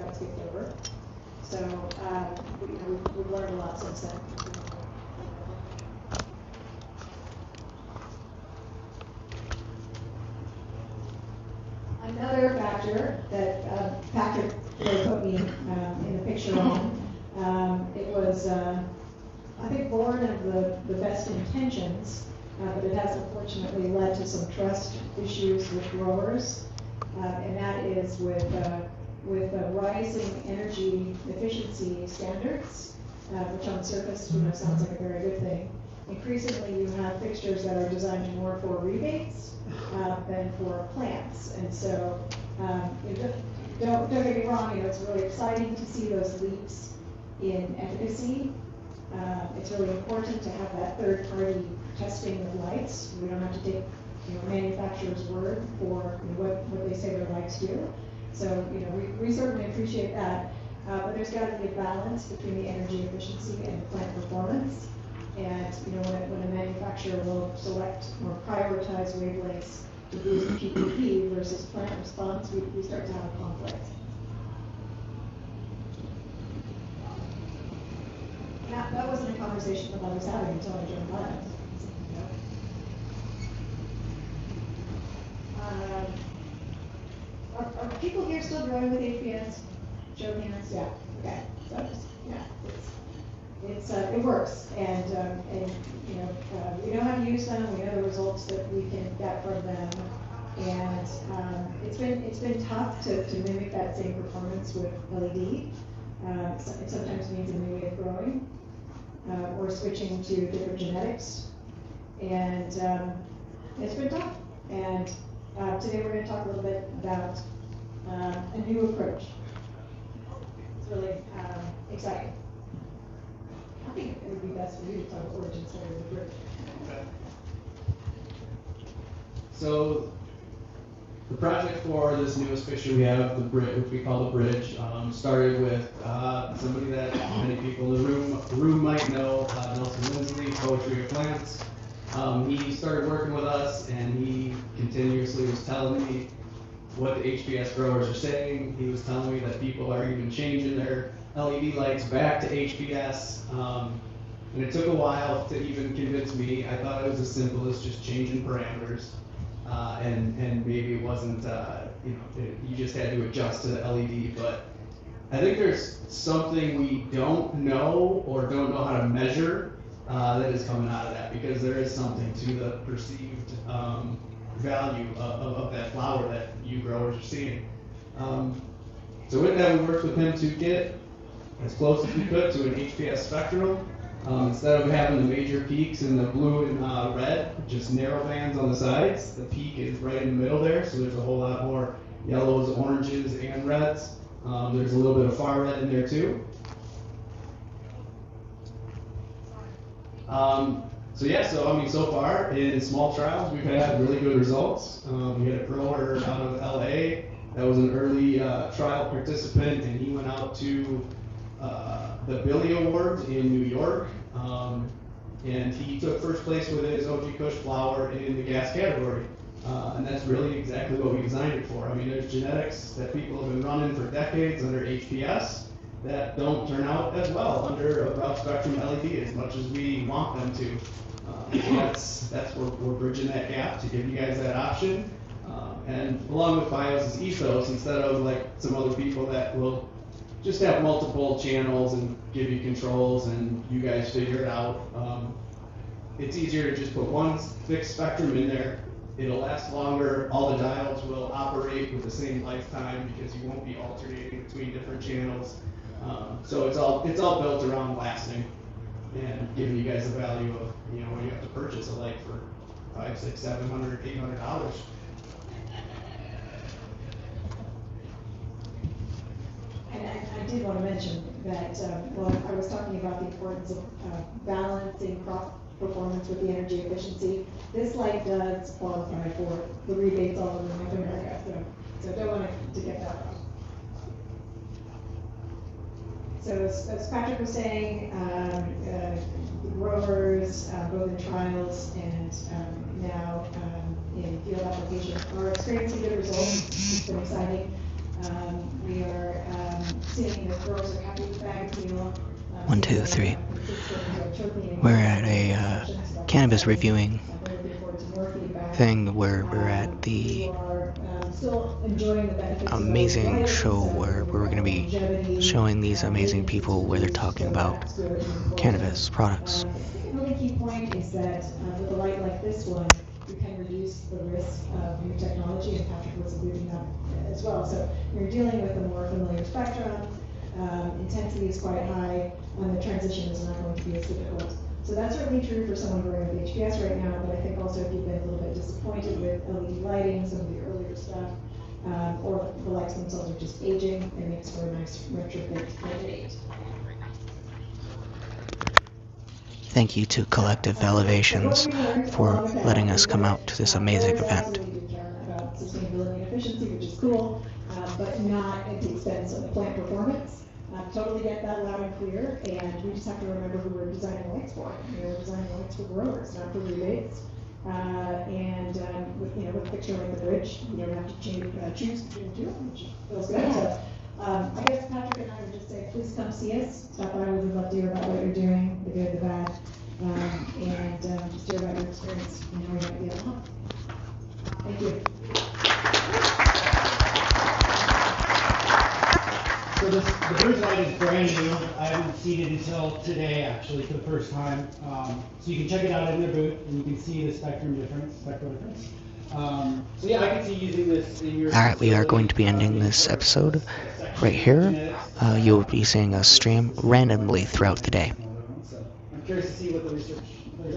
got skipped over. So we've learned a lot since then. Another factor that Patrick really put me in the picture on, it was, I think, born of the best intentions, but it has unfortunately led to some trust issues with growers, and that is with rising energy efficiency standards, which on the surface sounds like a very good thing. Increasingly, you have fixtures that are designed more for rebates than for plants, and so don't get me wrong. It's really exciting to see those leaps in efficacy. It's really important to have that third-party testing of lights. We don't have to take manufacturer's word for what they say their lights do. So we certainly appreciate that, but there's got to be a balance between the energy efficiency and the plant performance. And when a manufacturer will select or prioritize wavelengths to boost PPP versus plant response, we start to have a conflict. That wasn't a conversation that I was having until I joined Labs. Are people here still growing with HPS? Show of hands? Yeah. Okay. So it works, and we know how to use them. We know the results that we can get from them, and it's been tough to mimic that same performance with LED. It sometimes means a new way of growing, or switching to different genetics, and it's been tough. And today we're going to talk a little bit about a new approach. It's really exciting. I think it would be best for you to talk about origin story of the group. Okay. So the project for this newest fixture we have, which we call the bridge, started with somebody that many people in the room might know, Nelson Lindsley, Poetry of Plants. He started working with us, and he continuously was telling me what the HPS growers are saying. He was telling me that people are even changing their LED lights back to HPS, and it took a while to even convince me. I thought it was as simple as just changing parameters, and maybe it wasn't, you just had to adjust to the LED, but I think there's something we don't know or don't know how to measure that is coming out of that, because there is something to the perceived value of that flower that you growers are seeing. So with that, we worked with him to get as close as we could to an HPS spectrum. Instead of having the major peaks in the blue and red, just narrow bands on the sides, the peak is right in the middle there, so there's a whole lot more yellows, oranges, and reds. There's a little bit of far red in there too. So far in small trials, we've had really good results. We had a grower out of LA that was an early trial participant, and he went out to the Billy Awards in New York, and he took first place with his OG Kush flower in the gas category. And that's really exactly what we designed it for. I mean, there's genetics that people have been running for decades under HPS that don't turn out as well under a broad spectrum LED as much as we want them to. That's where we're bridging that gap to give you guys that option. And along with BIOS' ethos, instead of like some other people that will just have multiple channels and give you controls and you guys figure it out, it's easier to just put one fixed spectrum in there. It'll last longer. All the diodes will operate with the same lifetime because you won't be alternating between different channels. So it's all built around lasting and giving you guys the value of, when you have to purchase a light for $500, $600, $700, $800. And I did want to mention that while I was talking about the importance of balancing crop performance with the energy efficiency, this light does qualify for the rebates all over North America. So don't want to get that wrong. So as Patrick was saying, the growers, both in trials and now in field application, are experiencing good results. It's been exciting. We are seeing that growers are happy with bag appeal. 1, 2, 3. We're at a cannabis reviewing thing where we're at the amazing show where we're going to be showing these amazing people where they're talking about cannabis products. The really key point is that with a light like this one, you can reduce the risk of new technology, and Patrick was alluding that as well. So you're dealing with a more familiar spectrum, intensity is quite high, and the transition is not going to be as difficult. So that's certainly true for someone growing with HPS right now, but I think also if you've been a little bit disappointed with LED lighting, some of the earlier stuff, or the lights themselves are just aging, it makes for a nice retrofit candidate. Thank you to Collective Elevations for letting us come out to this amazing event. About sustainability and efficiency, which is cool, but not at the expense of plant performance. Totally get that loud and clear, and we just have to remember who we're designing lights for. We're designing lights for growers, not for rebates. With a picture like the bridge, you don't have to choose between the two, which feels good. So, I guess Patrick and I would just say, please come see us. Stop by. We would love to hear about what you're doing, the good, the bad, and just hear about your experience and how you might be able to help. Thank you. So the bridge light is brand new. I haven't seen it until today, actually, for the first time. So you can check it out in their booth, and you can see the spectral difference. So yeah, I can see using this in your. Alright, we are going to be ending this episode right here. You'll be seeing us stream randomly throughout the day. So I'm curious to see what the research